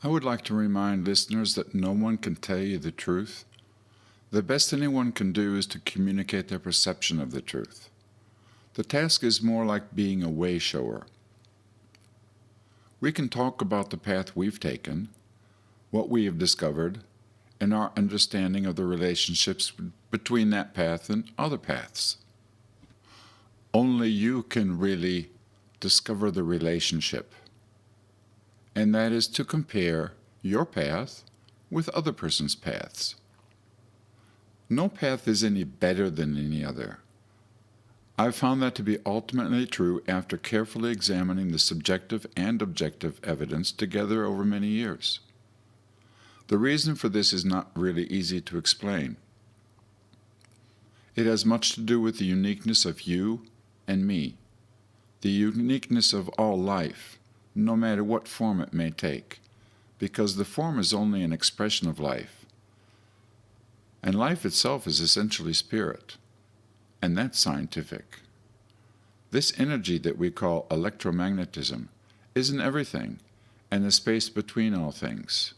I would like to remind listeners that no one can tell you the truth. The best anyone can do is to communicate their perception of the truth. The task is more like being a way shower. We can talk about the path we've taken, what we have discovered, and our understanding of the relationships between that path and other paths. Only you can really discover the relationship, and that is to compare your path with other person's paths. No path is any better than any other. I've found that to be ultimately true after carefully examining the subjective and objective evidence together over many years. The reason for this is not really easy to explain. It has much to do with the uniqueness of you and me, the uniqueness of all life, no matter what form it may take, because the form is only an expression of life. And life itself is essentially spirit, and that's scientific. This energy that we call electromagnetism is in everything and the space between all things.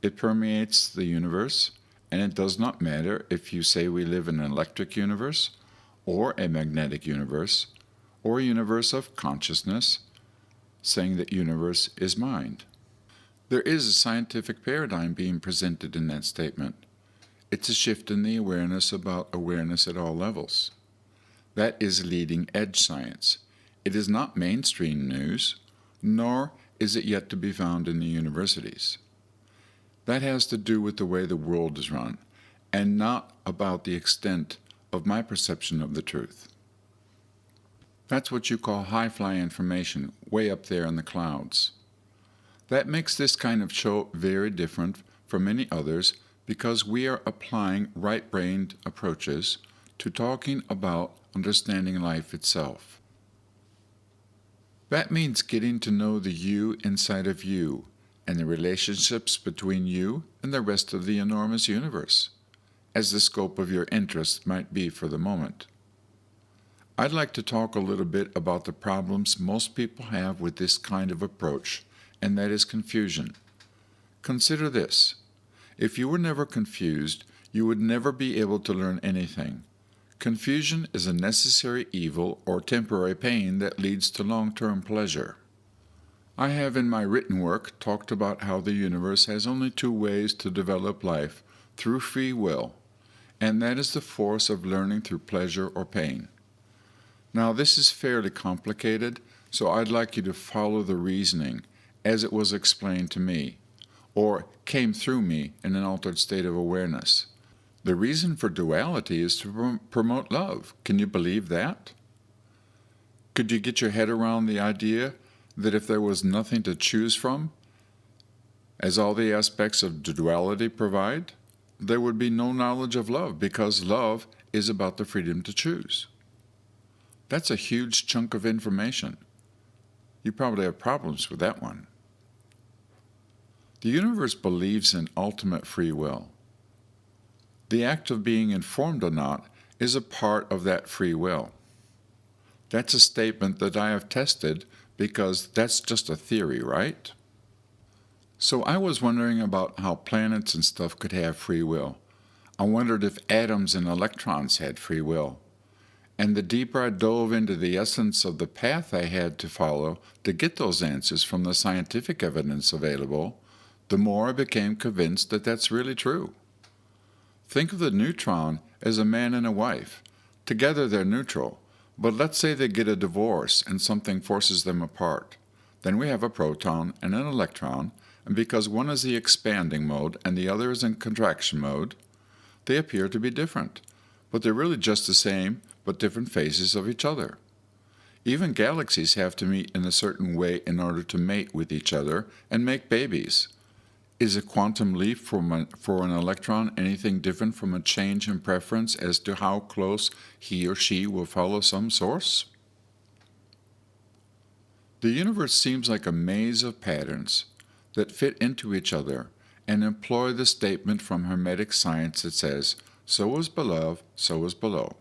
It permeates the universe, and it does not matter if you say we live in an electric universe, or a magnetic universe, or a universe of consciousness, saying that universe is mind. There is a scientific paradigm being presented in that statement. It's a shift in the awareness about awareness at all levels. That is leading edge science. It is not mainstream news, nor is it yet to be found in the universities. That has to do with the way the world is run, and not about the extent of my perception of the truth. That's what you call high-fly information, way up there in the clouds. That makes this kind of show very different from many others because we are applying right-brained approaches to talking about understanding life itself. That means getting to know the you inside of you and the relationships between you and the rest of the enormous universe, as the scope of your interest might be for the moment. I'd like to talk a little bit about the problems most people have with this kind of approach, and that is confusion. Consider this. If you were never confused, you would never be able to learn anything. Confusion is a necessary evil or temporary pain that leads to long-term pleasure. I have in my written work talked about how the universe has only two ways to develop life, through free will, and that is the force of learning through pleasure or pain. Now this is fairly complicated, so I'd like you to follow the reasoning as it was explained to me, or came through me in an altered state of awareness. The reason for duality is to promote love. Can you believe that? Could you get your head around the idea that if there was nothing to choose from, as all the aspects of duality provide, there would be no knowledge of love, because love is about the freedom to choose? That's a huge chunk of information. You probably have problems with that one. The universe believes in ultimate free will. The act of being informed or not is a part of that free will. That's a statement that I have tested because that's just a theory, right? So I was wondering about how planets and stuff could have free will. I wondered if atoms and electrons had free will. And the deeper I dove into the essence of the path I had to follow to get those answers from the scientific evidence available, the more I became convinced that that's really true. Think of the neutron as a man and a wife. Together they're neutral, but let's say they get a divorce and something forces them apart. Then we have a proton and an electron, and because one is the expanding mode and the other is in contraction mode, they appear to be different, but they're really just the same, but different phases of each other. Even galaxies have to meet in a certain way in order to mate with each other and make babies. Is a quantum leap for an electron anything different from a change in preference as to how close he or she will follow some source? The universe seems like a maze of patterns that fit into each other and employ the statement from Hermetic science that says, so is below, so is below.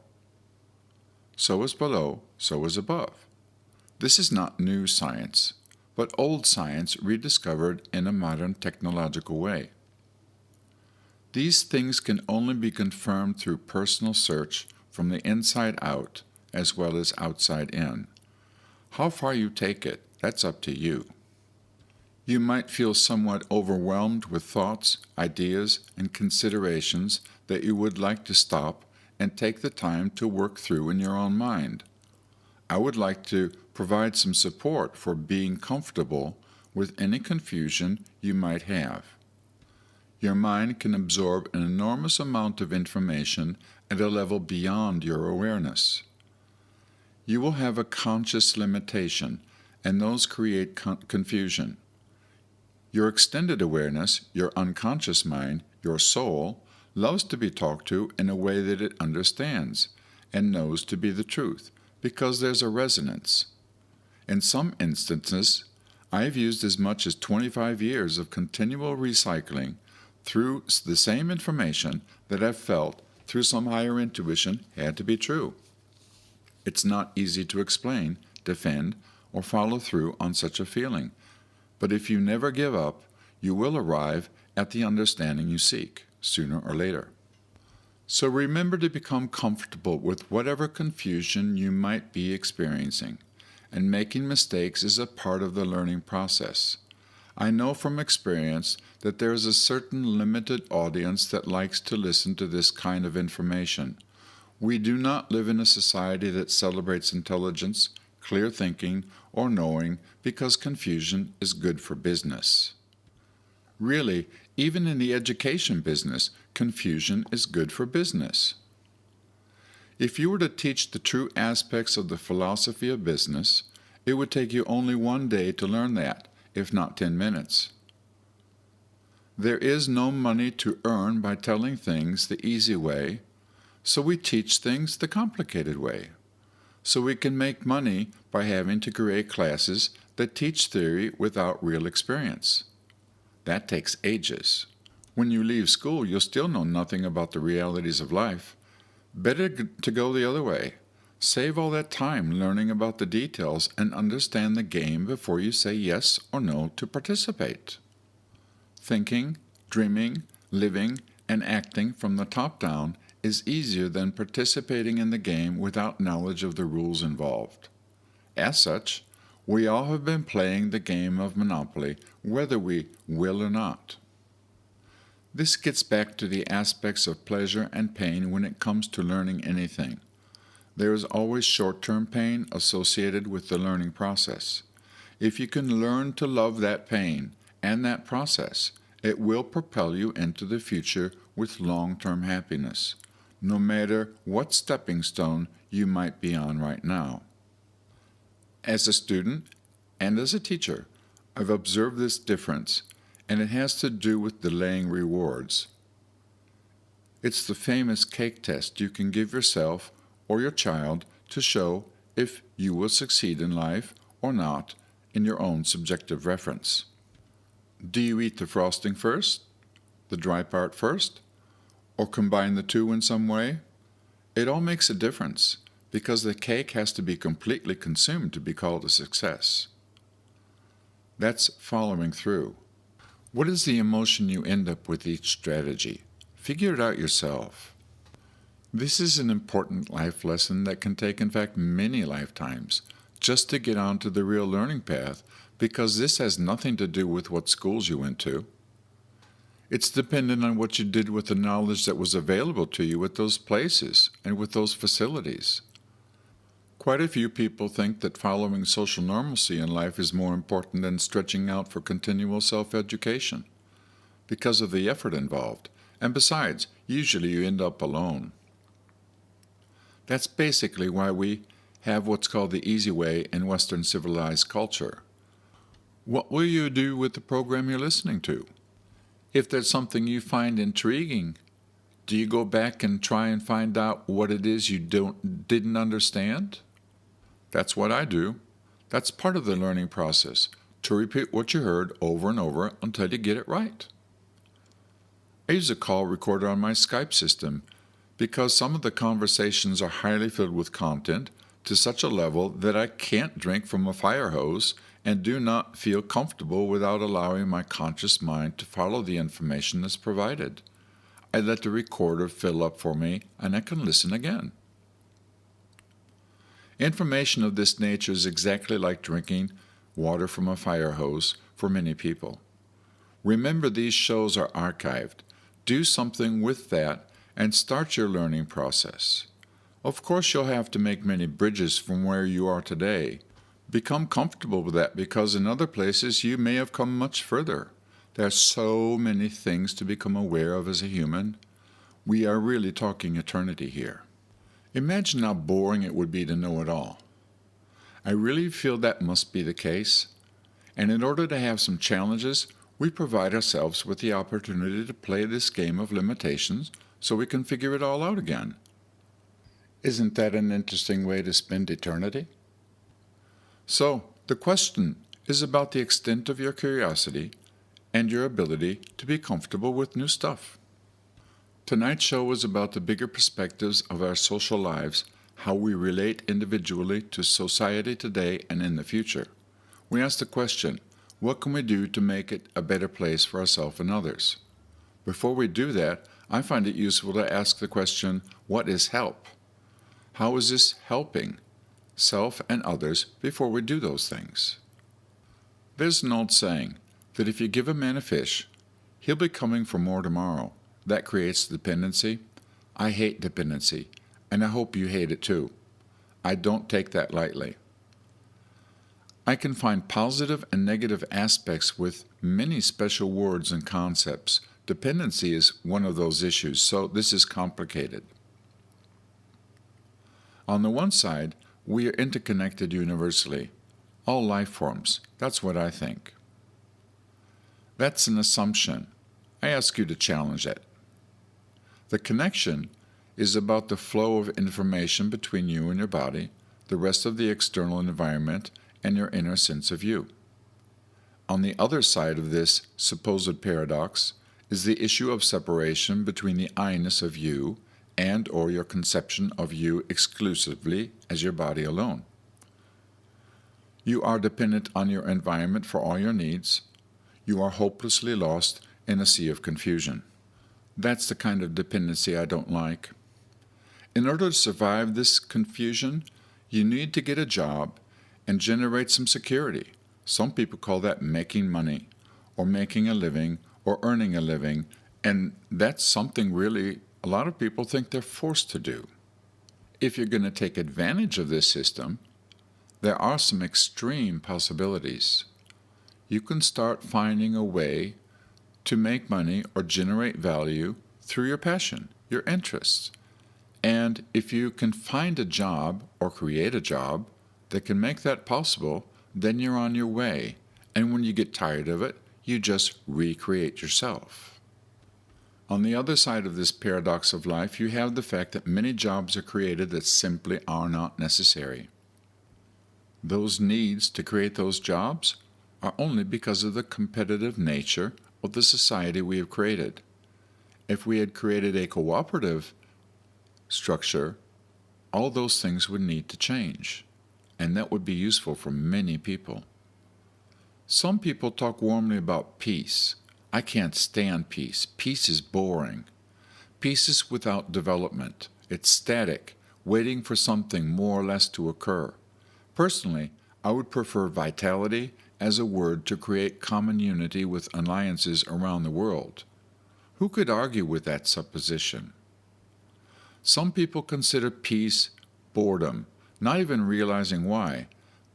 So is below, so is above. This is not new science, but old science rediscovered in a modern technological way. These things can only be confirmed through personal search from the inside out as well as outside in. How far you take it, that's up to you. You might feel somewhat overwhelmed with thoughts, ideas, and considerations that you would like to stop and take the time to work through in your own mind. I would like to provide some support for being comfortable with any confusion you might have. Your mind can absorb an enormous amount of information at a level beyond your awareness. You will have a conscious limitation, and those create confusion. Your extended awareness, your unconscious mind, your soul, loves to be talked to in a way that it understands and knows to be the truth, because there's a resonance. In some instances, I have used as much as 25 years of continual recycling through the same information that I've felt through some higher intuition had to be true. It's not easy to explain, defend, or follow through on such a feeling, but if you never give up, you will arrive at the understanding you seek, sooner or later. So remember to become comfortable with whatever confusion you might be experiencing, and making mistakes is a part of the learning process. I know from experience that there is a certain limited audience that likes to listen to this kind of information. We do not live in a society that celebrates intelligence, clear thinking, or knowing because confusion is good for business. Really, even in the education business, confusion is good for business. If you were to teach the true aspects of the philosophy of business, it would take you only one day to learn that, if not 10 minutes. There is no money to earn by telling things the easy way, so we teach things the complicated way. So we can make money by having to create classes that teach theory without real experience. That takes ages. When you leave school, you'll still know nothing about the realities of life. Better to go the other way. Save all that time learning about the details and understand the game before you say yes or no to participate. Thinking, dreaming, living, and acting from the top down is easier than participating in the game without knowledge of the rules involved. As such, we all have been playing the game of Monopoly, whether we will or not. This gets back to the aspects of pleasure and pain when it comes to learning anything. There is always short-term pain associated with the learning process. If you can learn to love that pain and that process, it will propel you into the future with long-term happiness, no matter what stepping stone you might be on right now. As a student and as a teacher, I've observed this difference, and it has to do with delaying rewards. It's the famous cake test you can give yourself or your child to show if you will succeed in life or not in your own subjective reference. Do you eat the frosting first, the dry part first, or combine the two in some way? It all makes a difference, because the cake has to be completely consumed to be called a success. That's following through. What is the emotion you end up with each strategy? Figure it out yourself. This is an important life lesson that can take, in fact, many lifetimes, just to get onto the real learning path, because this has nothing to do with what schools you went to. It's dependent on what you did with the knowledge that was available to you at those places and with those facilities. Quite a few people think that following social normalcy in life is more important than stretching out for continual self-education, because of the effort involved, and besides, usually you end up alone. That's basically why we have what's called the easy way in Western civilized culture. What will you do with the program you're listening to? If there's something you find intriguing, do you go back and try and find out what it is you didn't understand? That's what I do. That's part of the learning process, to repeat what you heard over and over until you get it right. I use a call recorder on my Skype system because some of the conversations are highly filled with content to such a level that I can't drink from a fire hose and do not feel comfortable without allowing my conscious mind to follow the information that's provided. I let the recorder fill up for me, and I can listen again. Information of this nature is exactly like drinking water from a fire hose for many people. Remember, these shows are archived. Do something with that and start your learning process. Of course, you'll have to make many bridges from where you are today. Become comfortable with that, because in other places you may have come much further. There are so many things to become aware of as a human. We are really talking eternity here. Imagine how boring it would be to know it all. I really feel that must be the case, and in order to have some challenges, we provide ourselves with the opportunity to play this game of limitations so we can figure it all out again. Isn't that an interesting way to spend eternity? So, the question is about the extent of your curiosity and your ability to be comfortable with new stuff. Tonight's show was about the bigger perspectives of our social lives, how we relate individually to society today and in the future. We asked the question, what can we do to make it a better place for ourselves and others? Before we do that, I find it useful to ask the question, what is help? How is this helping self and others before we do those things? There's an old saying that if you give a man a fish, he'll be coming for more tomorrow. That creates dependency. I hate dependency, and I hope you hate it too. I don't take that lightly. I can find positive and negative aspects with many special words and concepts. Dependency is one of those issues, so this is complicated. On the one side, we are interconnected universally. All life forms. That's what I think. That's an assumption. I ask you to challenge it. The connection is about the flow of information between you and your body, the rest of the external environment, and your inner sense of you. On the other side of this supposed paradox is the issue of separation between the I-ness of you and or your conception of you exclusively as your body alone. You are dependent on your environment for all your needs. You are hopelessly lost in a sea of confusion. That's the kind of dependency I don't like. In order to survive this confusion, you need to get a job and generate some security. Some people call that making money, or making a living, or earning a living, and that's something really a lot of people think they're forced to do. If you're going to take advantage of this system, there are some extreme possibilities. You can start finding a way to make money or generate value through your passion, your interests. And if you can find a job or create a job that can make that possible, then you're on your way. And when you get tired of it, you just recreate yourself. On the other side of this paradox of life, you have the fact that many jobs are created that simply are not necessary. Those needs to create those jobs are only because of the competitive nature of the society we have created. If we had created a cooperative structure, all those things would need to change, and that would be useful for many people. Some people talk warmly about peace. I can't stand peace. Peace is boring. Peace is without development. It's static, waiting for something more or less to occur. Personally, I would prefer vitality as a word to create common unity with alliances around the world. Who could argue with that supposition? Some people consider peace boredom, not even realizing why.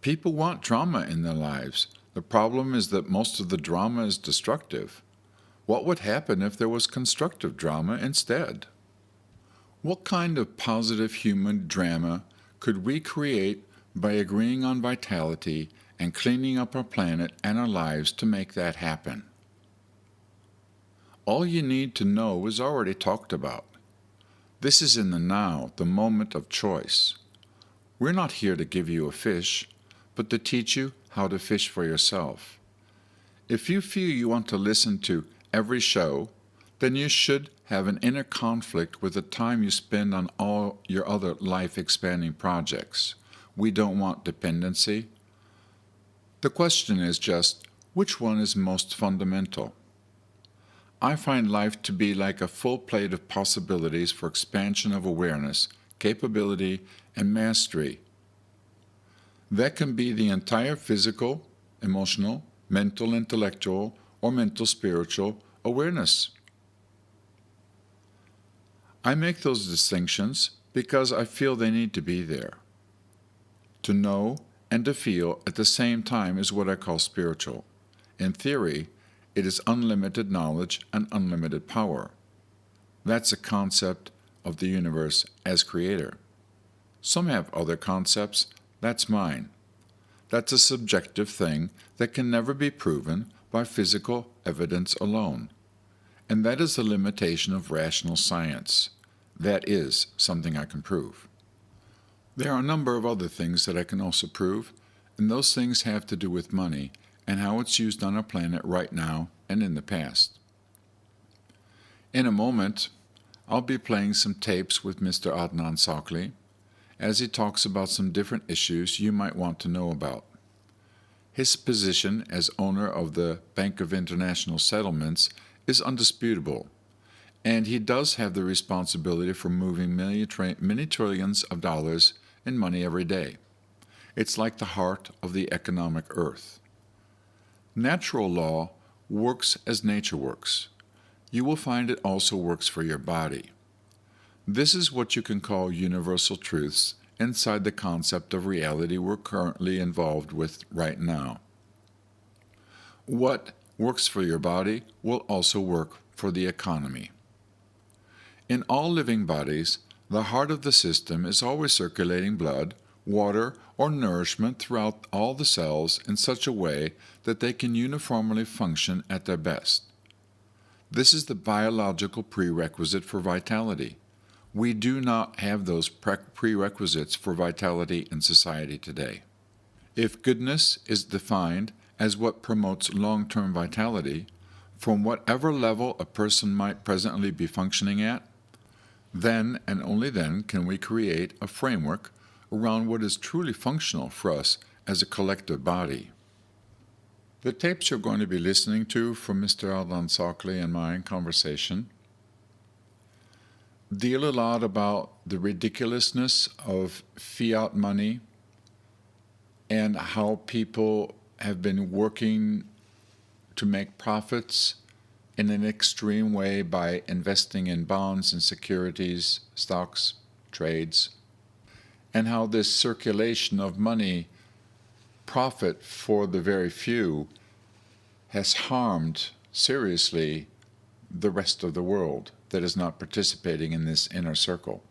People want drama in their lives. The problem is that most of the drama is destructive. What would happen if there was constructive drama instead? What kind of positive human drama could we create by agreeing on vitality and cleaning up our planet and our lives to make that happen? All you need to know is already talked about. This is in the now, the moment of choice. We're not here to give you a fish, but to teach you how to fish for yourself. If you feel you want to listen to every show, then you should have an inner conflict with the time you spend on all your other life-expanding projects. We don't want dependency. The question is just, which one is most fundamental? I find life to be like a full plate of possibilities for expansion of awareness, capability, and mastery. That can be the entire physical, emotional, mental, intellectual, or mental spiritual awareness. I make those distinctions because I feel they need to be there. To know and to feel at the same time is what I call spiritual. In theory, it is unlimited knowledge and unlimited power. That's a concept of the universe as creator. Some have other concepts, that's mine. That's a subjective thing that can never be proven by physical evidence alone. And that is the limitation of rational science. That is something I can prove. There are a number of other things that I can also prove, and those things have to do with money and how it's used on our planet right now and in the past. In a moment, I'll be playing some tapes with Mr. Adnan Sakli as he talks about some different issues you might want to know about. His position as owner of the Bank of International Settlements is undisputable, and he does have the responsibility for moving many trillions of dollars in money every day. It's like the heart of the economic earth. Natural law works as nature works. You will find it also works for your body. This is what you can call universal truths inside the concept of reality we're currently involved with right now. What works for your body will also work for the economy. In all living bodies, the heart of the system is always circulating blood, water, or nourishment throughout all the cells in such a way that they can uniformly function at their best. This is the biological prerequisite for vitality. We do not have those prerequisites for vitality in society today. If goodness is defined as what promotes long-term vitality, from whatever level a person might presently be functioning at, then and only then can we create a framework around what is truly functional for us as a collective body. The tapes you're going to be listening to from Mr. Adnan Sakli and my conversation deal a lot about the ridiculousness of fiat money and how people have been working to make profits in an extreme way by investing in bonds and securities, stocks, trades, and how this circulation of money, profit for the very few, has harmed seriously the rest of the world that is not participating in this inner circle.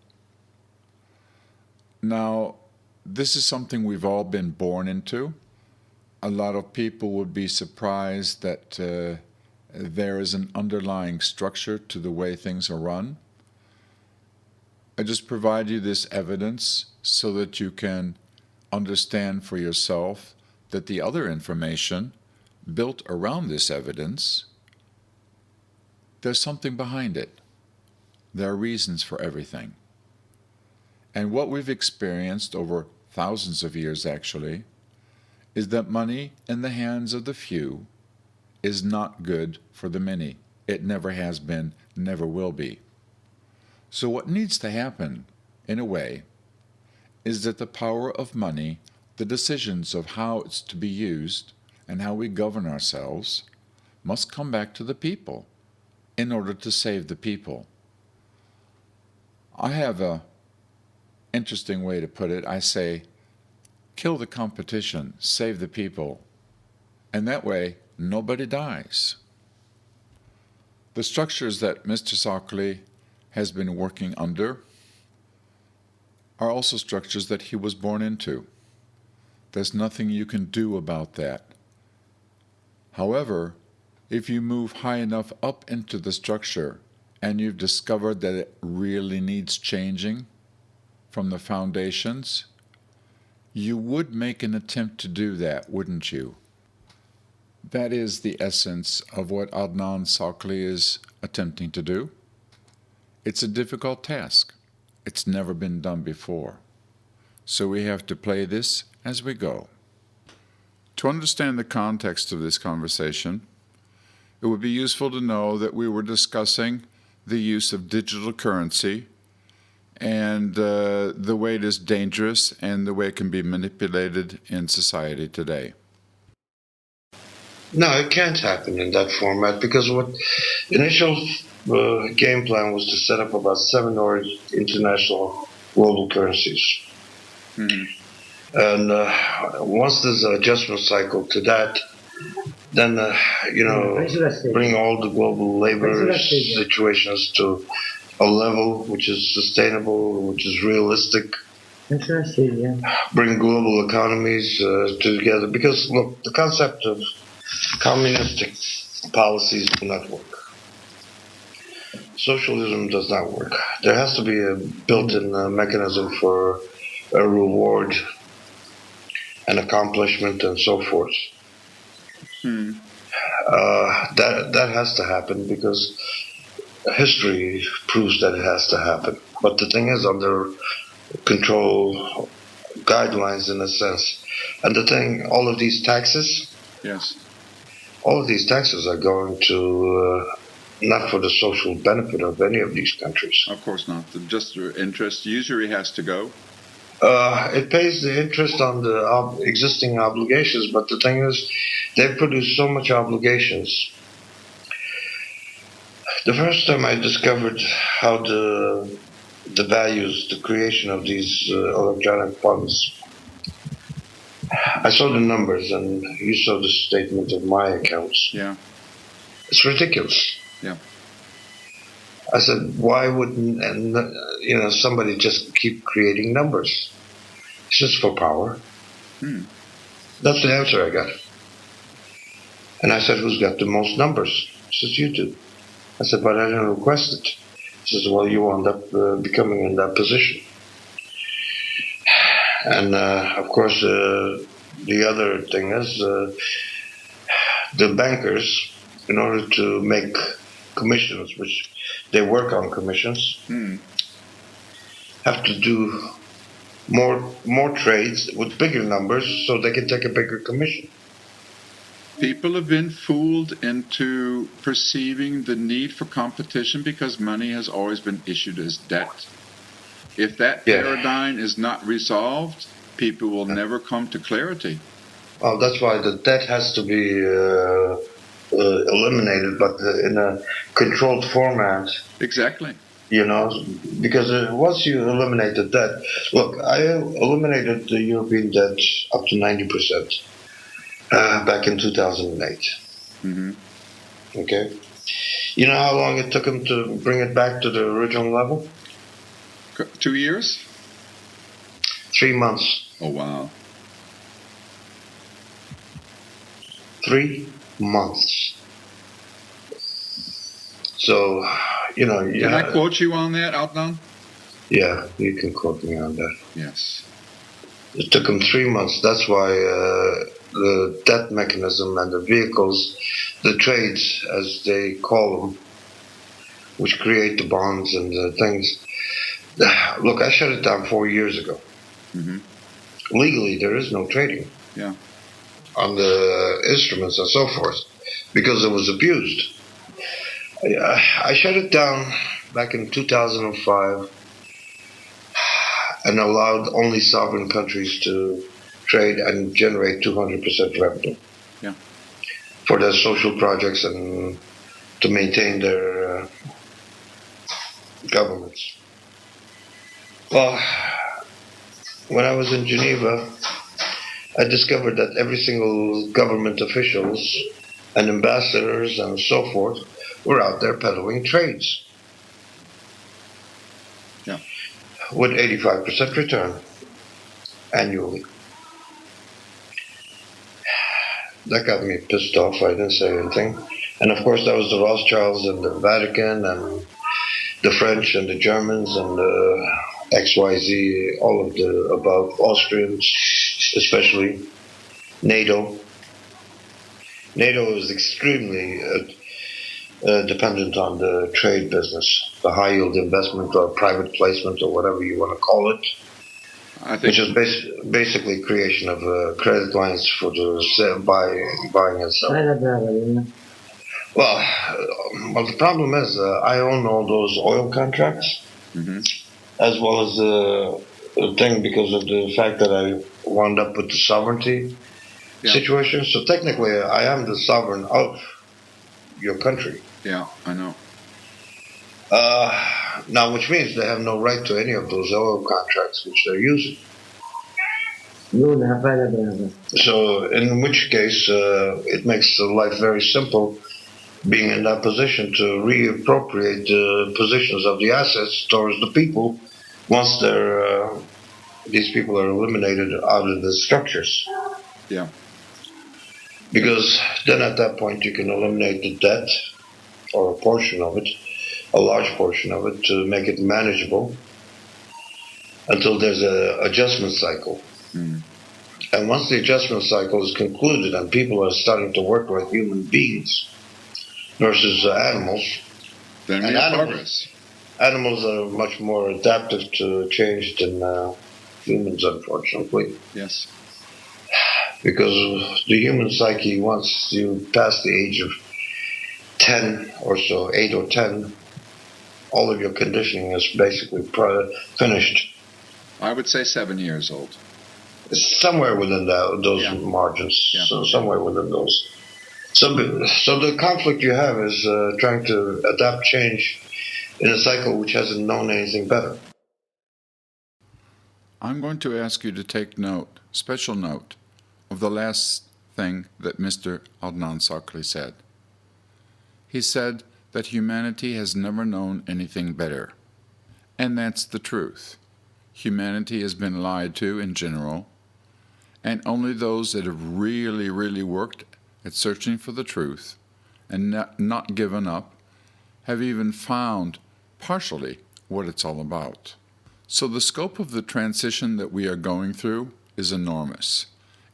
Now, this is something we've all been born into. A lot of people would be surprised that there is an underlying structure to the way things are run. I just provide you this evidence so that you can understand for yourself that the other information built around this evidence, there's something behind it. There are reasons for everything. And what we've experienced over thousands of years actually is that money in the hands of the few is not good for the many. It never has been, never will be. So what needs to happen, in a way, is that the power of money, the decisions of how it's to be used and how we govern ourselves, must come back to the people in order to save the people. I have an interesting way to put it. I say, kill the competition, save the people, and that way nobody dies. The structures that Mr. Sakli has been working under are also structures that he was born into. There's nothing you can do about that. However, if you move high enough up into the structure and you've discovered that it really needs changing from the foundations, you would make an attempt to do that, wouldn't you? That is the essence of what Adnan Sakli is attempting to do. It's a difficult task. It's never been done before. So we have to play this as we go. To understand the context of this conversation, it would be useful to know that we were discussing the use of digital currency and the way it is dangerous and the way it can be manipulated in society today. No, it can't happen in that format because what initial game plan was to set up about 7 or 8 international global currencies. Mm-hmm. And once there's an adjustment cycle to that, then, bring all the global labor situations to a level which is sustainable, which is realistic. Interesting, yeah. Bring global economies together. Because, look, the concept of communistic policies do not work. Socialism does not work. There has to be a built-in mechanism for a reward, an accomplishment, and so forth. That has to happen because history proves that it has to happen. But the thing is, under control guidelines in a sense. And the thing, all of these taxes, Yes. all of these taxes are going to not for the social benefit of any of these countries. Of course not. Just the interest usury has to go. It pays the interest on the existing obligations, but the thing is, they've produced so much obligations. The first time I discovered how the values, the creation of these electronic funds, I saw the numbers, and you saw the statement of my accounts. Yeah. It's ridiculous. Yeah. I said, why wouldn't somebody just keep creating numbers? It's just for power. That's the answer I got. And I said, who's got the most numbers? He says, you do. I said, but I didn't request it. He says, well, you wound up becoming in that position. And of course, the other thing is the bankers, in order to make commissions, which they work on commissions, have to do more trades with bigger numbers so they can take a bigger commission. People have been fooled into perceiving the need for competition because money has always been issued as debt. If that paradigm is not resolved, people will never come to clarity. Well, that's why the debt has to be eliminated, but in a controlled format. Exactly. Because once you eliminate the debt, look, I eliminated the European debt up to 90% back in 2008. Okay? You know how long it took them to bring it back to the original level? 2 years? 3 months. Oh, wow. 3 months. So, Can I quote you on that, Adnan? Yeah, you can quote me on that. Yes. It took them 3 months. That's why the debt mechanism and the vehicles, the trades, as they call them, which create the bonds and the things. Look, I shut it down 4 years ago. Legally, there is no trading on the instruments and so forth because it was abused. I shut it down back in 2005 and allowed only sovereign countries to trade and generate 200% revenue for their social projects and to maintain their governments. Well, when I was in Geneva, I discovered that every single government officials and ambassadors and so forth were out there peddling trades. With 85% return annually. That got me pissed off. I didn't say anything. And of course, that was the Rothschilds and the Vatican and the French and the Germans and the XYZ, all of the above, Austrians especially, NATO. NATO is extremely dependent on the trade business, the high yield investment or private placement or whatever you want to call it. I which think, is basically creation of credit lines for the buying and selling. Aynen brother, you know. Well, the problem is I own all those oil contracts, hmm as well as the thing because of the fact that I wound up with the sovereignty situation. So technically, I am the sovereign of your country. yeah, I know. Now, which means they have no right to any of those oil contracts which they're using. You ne yapayla brother. So, in which case, it makes life very simple being in that position to reappropriate the positions of the assets towards the people once these people are eliminated out of the structures. Yeah. Because then at that point you can eliminate the debt or a portion of it, a large portion of it, to make it manageable until there's an adjustment cycle. Mm. And once the adjustment cycle is concluded and people are starting to work like human beings versus animals, Then we and have progress. animals are much more adaptive to change than humans, unfortunately. Yes. Because the human psyche, once you pass the age of 10 or so, 8 or 10, all of your conditioning is basically finished. I would say 7 years old. Somewhere within those margins. Yeah. So somewhere within those. So the conflict you have is trying to adapt change in a cycle which hasn't known anything better. I'm going to ask you to take note, special note, of the last thing that Mr. Adnan Sakli said. He said that humanity has never known anything better. And that's the truth. Humanity has been lied to in general, and only those that have really, really worked at searching for the truth and not given up have even found partially what it's all about. So the scope of the transition that we are going through is enormous.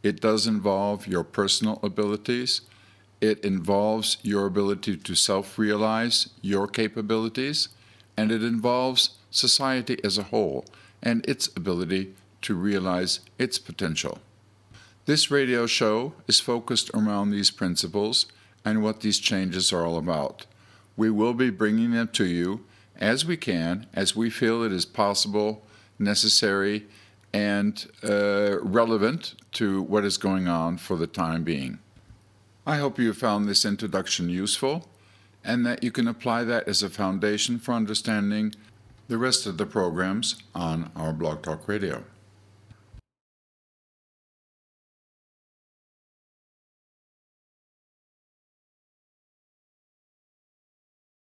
It does involve your personal abilities. It involves your ability to self-realize your capabilities, and it involves society as a whole and its ability to realize its potential. This radio show is focused around these principles and what these changes are all about. We will be bringing them to you as we can, as we feel it is possible, necessary, and relevant to what is going on for the time being. I hope you found this introduction useful and that you can apply that as a foundation for understanding the rest of the programs on our Blog Talk Radio.